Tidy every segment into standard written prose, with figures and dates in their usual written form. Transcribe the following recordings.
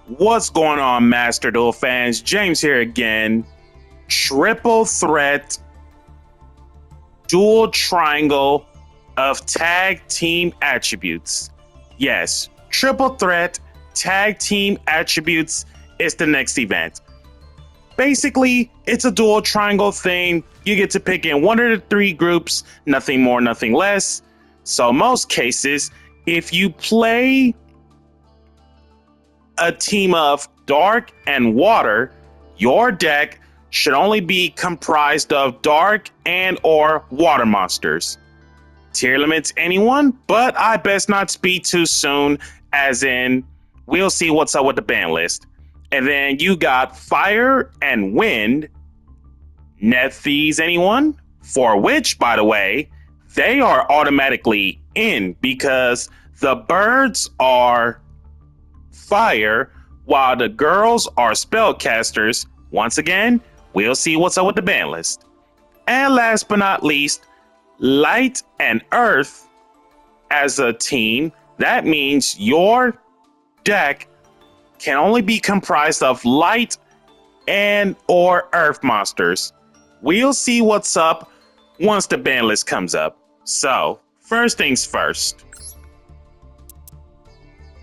What's going on, Master Duel fans? James here again. Triple threat, dual triangle of tag team attributes. Yes, triple threat, tag team attributes is the next event. Basically, it's a dual triangle thing. You get to pick in one of the three groups, nothing more, nothing less. So, most cases, if you play a team of dark and water, your deck should only be comprised of dark and or water monsters. Tier limits anyone, but I best not speak too soon, as in we'll see what's up with the ban list. And then you got fire and wind. Nethies anyone? For which, by the way, they are automatically in because the birds are fire, while the girls are spellcasters. Once again, we'll see what's up with the ban list. And last but not least, light and earth as a team. That means your deck can only be comprised of light and or earth monsters. We'll see what's up once the ban list comes up. So, first things first.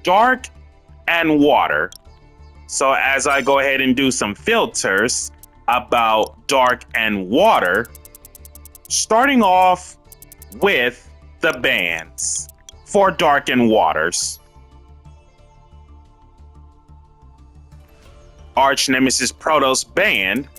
Dark and water. So as I go ahead and do some filters about dark and water, starting off with the bans for dark and waters. Arch Nemesis Protoss banned.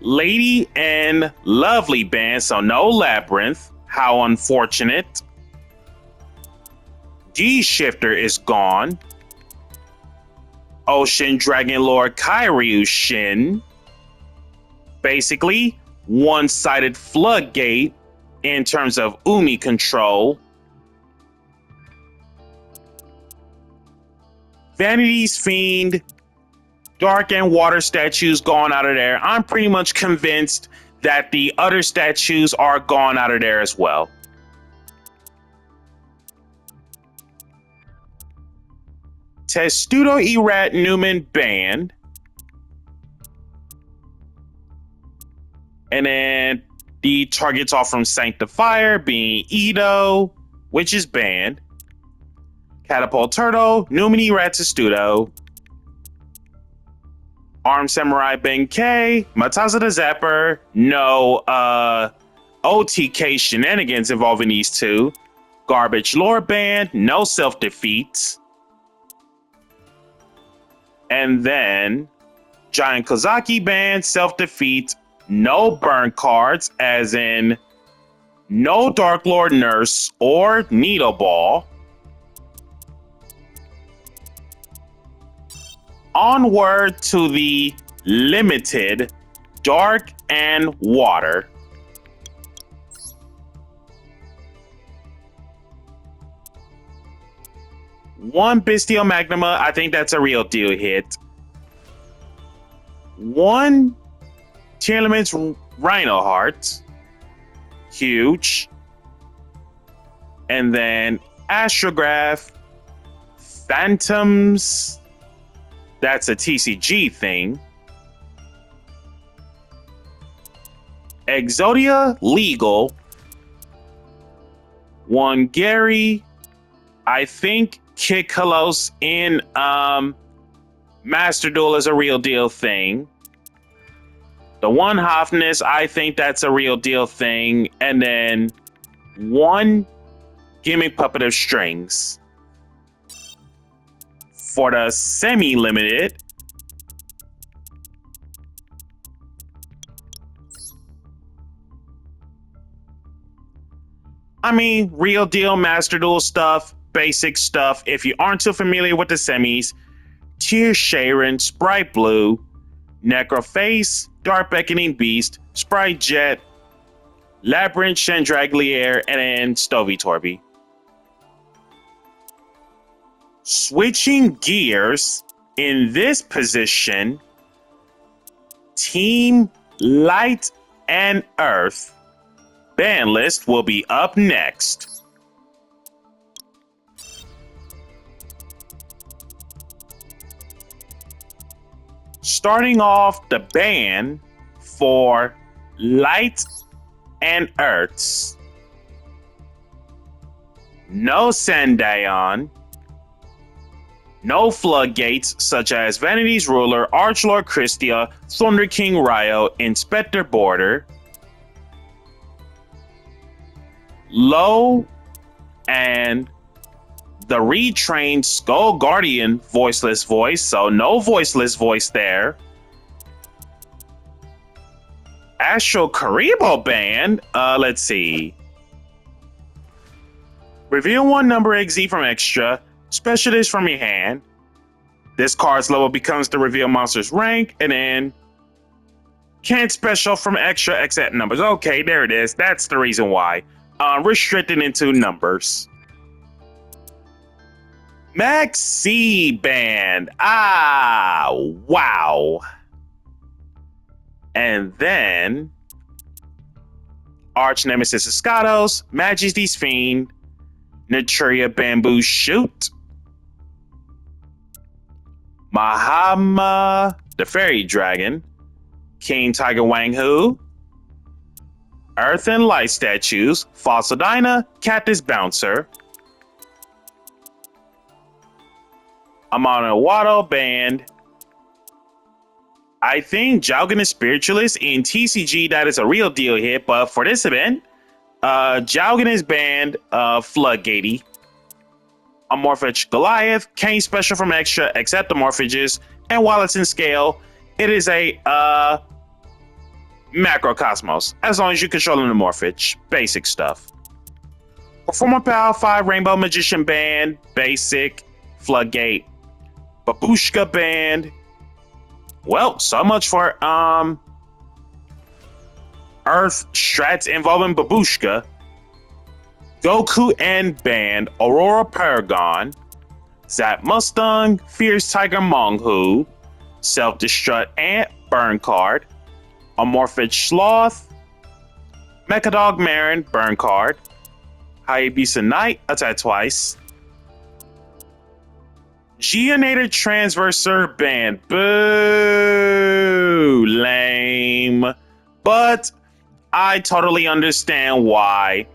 Lady and Lovely banned, so no Labyrinth. How unfortunate. D-Shifter is gone. Ocean Dragon Lord Kyryu Shin. Basically, one-sided floodgate in terms of Umi control. Vanity's Fiend, Dark and Water statues gone out of there. I'm pretty much convinced that the other statues are gone out of there as well. Testudo Erat Newman banned. And then the targets are from Sanctifier being Edo, which is banned. Catapult Turtle, Newman Erat Testudo. Armed Samurai Benkei, Mataza the Zapper, no OTK shenanigans involving these two. Garbage Lord banned, no self-defeats. And then Giant Kozaki banned, self-defeat, no burn cards, as in no Dark Lord Nurse or Needle Ball. Onward to the limited Dark and Water. One Bestial Magnuma, I think that's a real deal hit. One Tier Limits Rhino Heart, huge. And then Astrograph, Phantoms, that's a TCG thing. Exodia Legal, one Gary, I think Kid Kalos in Master Duel is a real deal thing. The one Hofness, I think that's a real deal thing. And then one Gimmick Puppet of Strings. For the semi-limited, I mean, real deal Master Duel stuff, basic stuff. If you aren't too familiar with the semis, Tear Sharon, Sprite Blue, Necroface, Dark Beckoning Beast, Sprite Jet, Labyrinth Chandraglier, and then Stovey Torby. Switching gears, in this position, Team Light and Earth Banlist will be up next. Starting off the ban for light and earths. No Sandayon. No floodgates such as Vanity's Ruler, Archlord Christia, Thunder King Ryo, Inspector Border. Low and the retrained Skull Guardian voiceless voice, so no voiceless voice there. Astro Karibo band, let's see. Reveal one number XZ from extra, special this from your hand. This card's level becomes the reveal monster's rank, and then can't special from extra except numbers. Okay, there it is. That's the reason why. Restricted into numbers. Max C band. Wow. And then Arch Nemesis Escados, Majesty's Fiend, Naturia Bamboo Shoot, Mahama the Fairy Dragon, King Tiger Wang Hu, Earth and Light Statues, Fossil Dyna, Cactus Bouncer, Amano Wado band. I think Jalgan Spiritualist in TCG, that is a real deal hit, but for this event, Jalgan is banned, Floodgatey. Amorphage Goliath, Kane special from extra, except the morphages, and while it's in scale, it is a Macrocosmos, as long as you control the morphage. Basic stuff. Performer Power 5 Rainbow Magician band, basic, Floodgate. Babushka band. Well, so much for Earth strats involving Babushka. Goku and band, Aurora Paragon, Zap Mustang, Fierce Tiger Monghu, Self-Destruct Ant, burn card, Amorphage Sloth, Mechadog Marin, burn card, Hayabusa Knight, attack twice, Geonator Transverser band, boo, lame, but I totally understand why.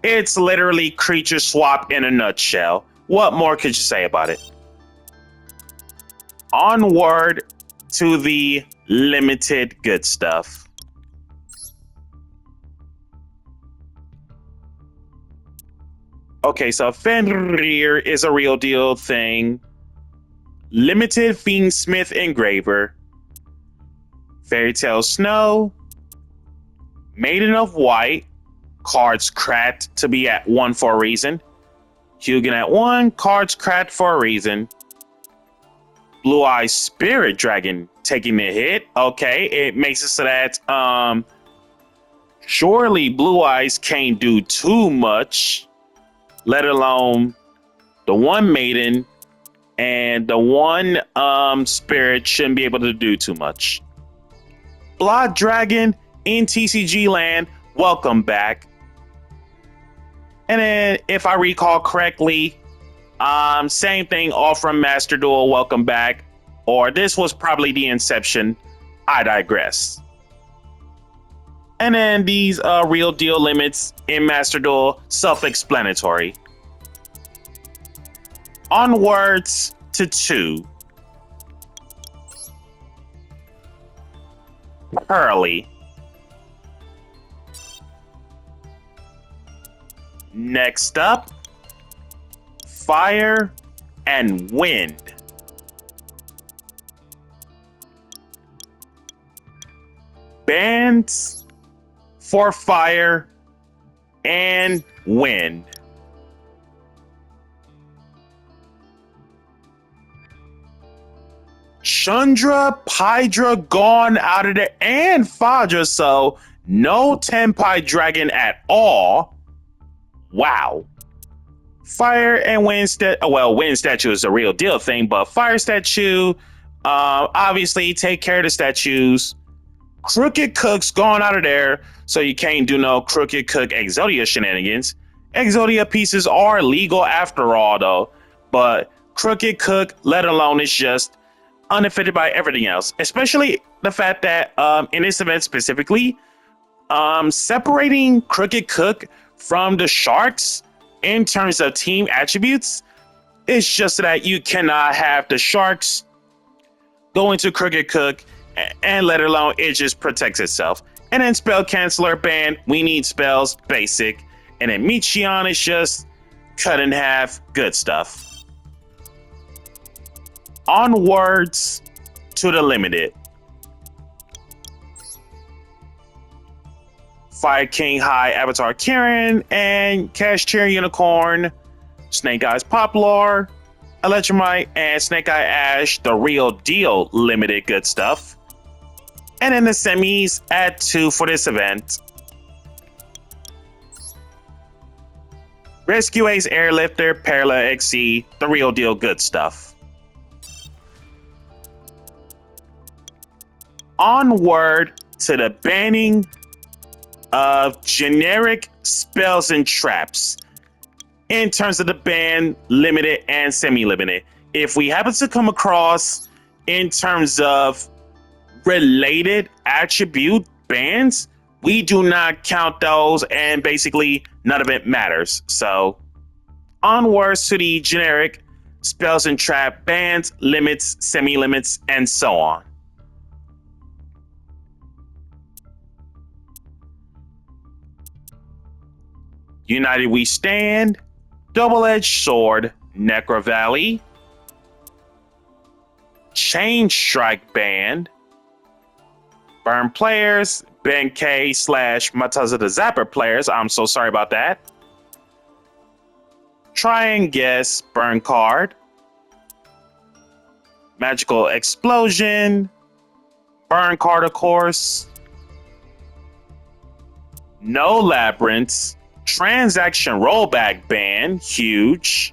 It's literally creature swap in a nutshell. What more could you say about it? Onward to the limited good stuff. Okay, so Fenrir is a real deal thing. Limited Fiendsmith Engraver. Fairy Tale Snow. Maiden of White. Cards cracked to be at 1 for a reason. Hugin at 1. Cards cracked for a reason. Blue Eyes Spirit Dragon taking the hit. Okay, it makes it so that surely Blue Eyes can't do too much, let alone the one Maiden. And the one spirit shouldn't be able to do too much. Blood Dragon in TCG land, welcome back. And then, if I recall correctly, same thing all from Master Duel, welcome back. Or this was probably the inception, I digress. And then these real deal limits in Master Duel, self-explanatory. Onwards to 2. Pearly. Next up, Fire and Wind. Bands for Fire and Wind. Chandra, Pydra gone out of there, and Fadra, so no Tenpai Dragon at all. Wow. Fire and Wind Wind Statue is a real deal thing, but Fire Statue, obviously take care of the statues. Crooked Cook's gone out of there, so you can't do no Crooked Cook Exodia shenanigans. Exodia pieces are legal after all, though, but Crooked Cook, let alone, it's just unaffected by everything else, especially the fact that in this event specifically, separating Crooked Cook from the Sharks in terms of team attributes is just that you cannot have the Sharks go into Crooked Cook and let it alone, it just protects itself. And then Spell Canceller ban, we need spells, basic. And then Michion is just cut in half, good stuff. Onwards to the limited. Fire King High Avatar Kieran and Cashier Unicorn, Snake Eyes Poplar, Electromite, and Snake Eye Ash, the real deal limited good stuff. And in the semis, add 2 for this event. Rescue Ace Airlifter, Parallel XC, the real deal good stuff. Onward to the banning of generic spells and traps in terms of the ban, limited and semi-limited. If we happen to come across in terms of related attribute bans, we do not count those, and basically none of it matters. So onwards to the generic spells and trap bans, limits, semi-limits, and so on. United We Stand, Double-Edged Sword, Necro Valley, Chain Strike Band, Burn Players, Ben K / Mataza the Zapper players, I'm so sorry about that. Try and Guess, Burn Card, Magical Explosion, Burn Card of course, No Labyrinths, Transaction Rollback Ban, huge.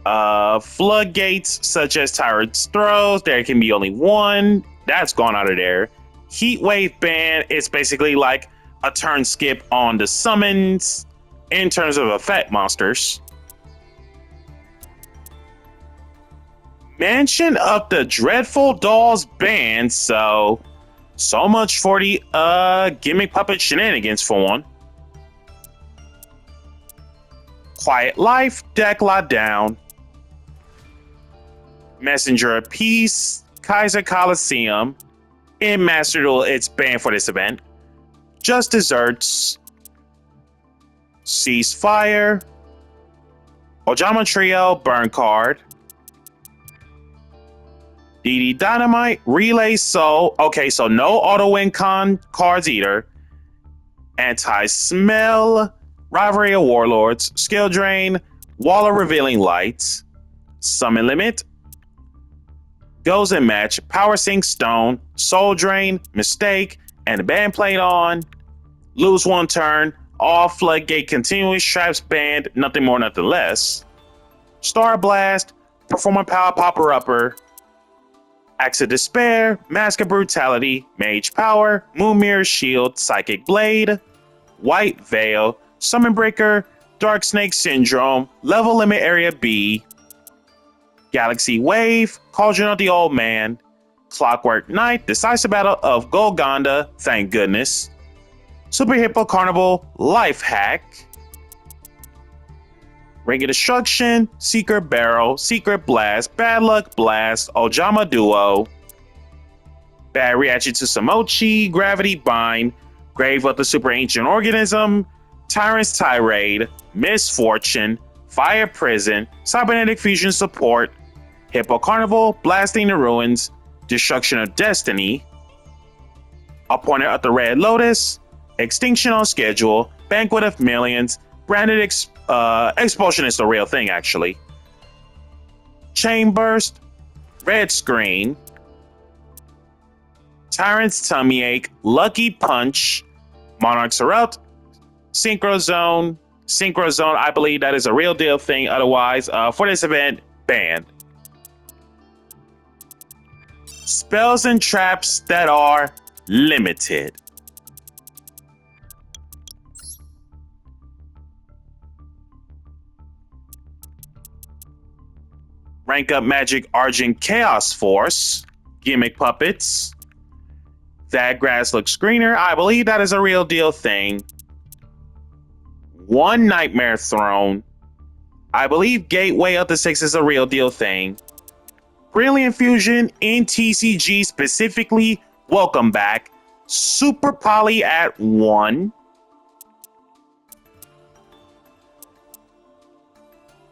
Floodgates such as Tyrant's Throws, there can be only one. That's gone out of there. Heat Wave Ban is basically like a turn skip on the summons in terms of effect monsters. Mansion of the Dreadful Dolls ban, so much for the gimmick puppet shenanigans for one. Quiet Life, deck lock down. Messenger of Peace, Kaiser Coliseum. In Master Duel, it's banned for this event. Just Desserts, Ceasefire, Ojama Trio, Burn Card, DD Dynamite, Relay Soul. Okay, so no auto win cards either. Anti-Smell, Rivalry of Warlords, Skill Drain, Wall of Revealing Lights, Summon Limit, Goes in Match, Power Sink Stone, Soul Drain, Mistake, and the Band Played On. Lose 1 turn, all Floodgate Continuous Traps banned, nothing more, nothing less. Star Blast, Performer Power Popper Upper, Axe of Despair, Mask of Brutality, Mage Power, Moon Mirror Shield, Psychic Blade, White Veil, Summon Breaker, Dark Snake Syndrome, Level Limit Area B, Galaxy Wave, Cauldron of the Old Man, Clockwork Knight, Decisive Battle of Golconda, thank goodness, Super Hippo Carnival, Life Hack, Ring of Destruction, Secret Barrel, Secret Blast, Bad Luck Blast, Ojama Duo, Bad Reaction to Samochi, Gravity Bind, Grave of the Super Ancient Organism, Tyrant's Tirade, Misfortune, Fire Prison, Cybernetic Fusion Support, Hippo Carnival, Blasting the Ruins, Destruction of Destiny, Appointed of the Red Lotus, Extinction on Schedule, Banquet of Millions, Branded Expulsion is the real thing actually, Chain Burst, Red Screen, Tyrant's Tummy Ache, Lucky Punch, Monarch's Erupt, Synchro Zone, I believe that is a real deal thing, otherwise for this event, banned. Spells and traps that are limited. Rank Up Magic Argent Chaos Force, Gimmick Puppets. That grass looks greener. I believe that is a real deal thing. 1 Nightmare Throne. I believe Gateway of the Six is a real deal thing. Brilliant Fusion in TCG specifically, welcome back. Super Poly at 1.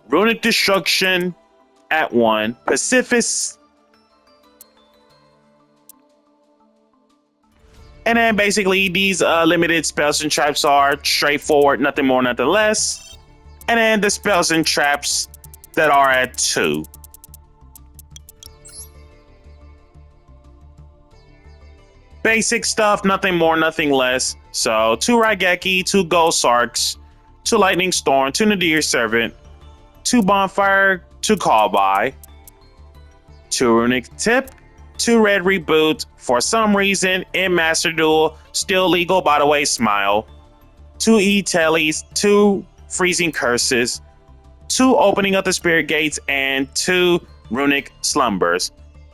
Runic Destruction at 1. Pacifist. And then basically these limited spells and traps are straightforward, nothing more, nothing less. And then the spells and traps that are at 2. Basic stuff, nothing more, nothing less. So 2 Raigeki, 2 Gold Sarks, 2 Lightning Storm, 2 Nadir Servant, 2 Bonfire, 2 Call By, 2 Runic Tip, 2 Red Reboot, for some reason in Master Duel, still legal by the way, smile, 2 E-Tellies, 2 Freezing Curses, 2 Opening of the Spirit Gates, and 2 Runic Slumbers.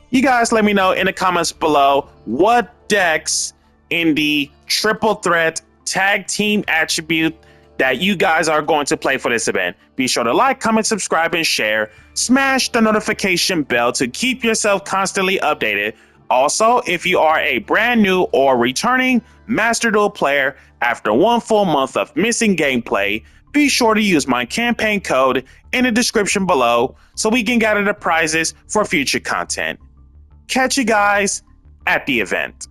You guys let me know in the comments below what decks in the triple threat tag team attribute that you guys are going to play for this event. Be sure to like, comment, subscribe, and share. Smash the notification bell to keep yourself constantly updated. Also, if you are a brand new or returning Master Duel player after 1 full month of missing gameplay, be sure to use my campaign code in the description below so we can gather the prizes for future content. Catch you guys at the event.